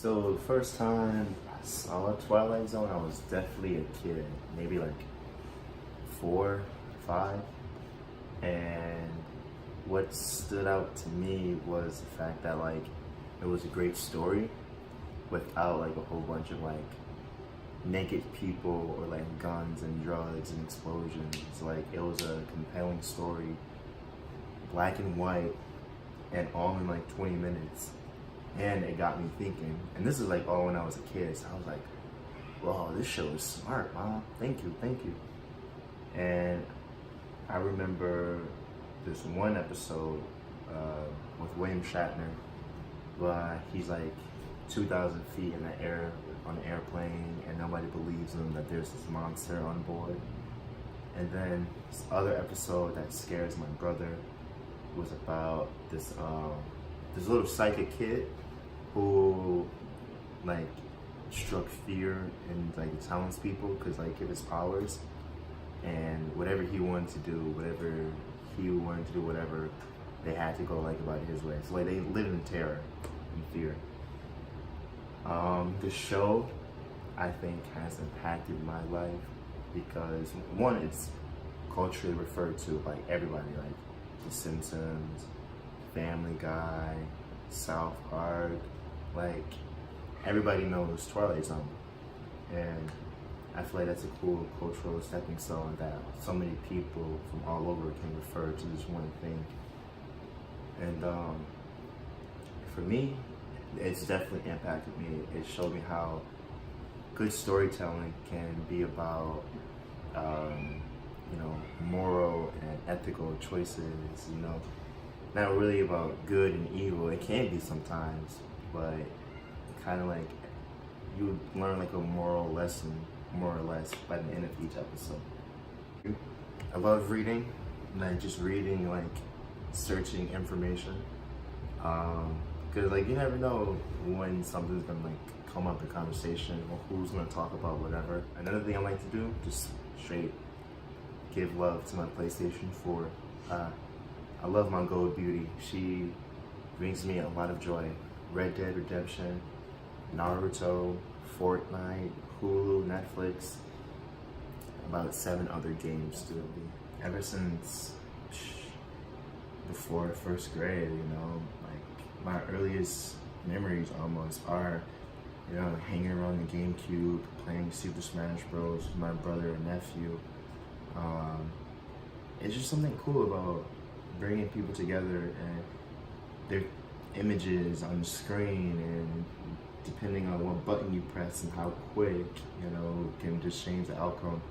So the first time I saw Twilight Zone, I was definitely a kid, maybe like 4, 5. And what stood out to me was the fact that like it was a great story without like a whole bunch of like naked people or like guns and drugs and explosions. Like it was a compelling story, black and white, and all in like 20 minutes. And it got me thinking. And this is like all when I was a kid. So I was like, whoa, this show is smart, Mom. Thank you, thank you. And I remember this one episode with William Shatner, where he's like 2,000 feet in the air on an airplane, and nobody believes him that there's this monster on board. And then this other episode that scares my brother was about this little psychic kid who like struck fear in like the townspeople because like of his powers, and whatever he wanted to do, whatever they had to go like about it his way. So like they lived in terror and fear. The show, I think, has impacted my life because one, it's culturally referred to by everybody, like The Simpsons, Family Guy, South Park, like everybody knows Twilight Zone. And I feel like that's a cool cultural stepping stone that so many people from all over can refer to this one thing. And for me, it's definitely impacted me. It showed me how good storytelling can be about, moral and ethical choices, not really about good and evil. It can be sometimes, but kind of like you learn like a moral lesson, more or less, by the end of each episode. I love reading, like just reading, like searching information. Cause like you never know when something's gonna like come up in conversation or who's gonna talk about whatever. Another thing I like to do, just straight give love to my PlayStation 4. I love my gold beauty. She brings me a lot of joy. Red Dead Redemption, Naruto, Fortnite, Hulu, Netflix, about 7 other games too. Ever since before first grade, like my earliest memories almost are, hanging around the GameCube, playing Super Smash Bros. With my brother and nephew. It's just something cool about bringing people together and their images on the screen, and depending on what button you press and how quick, can just change the outcome.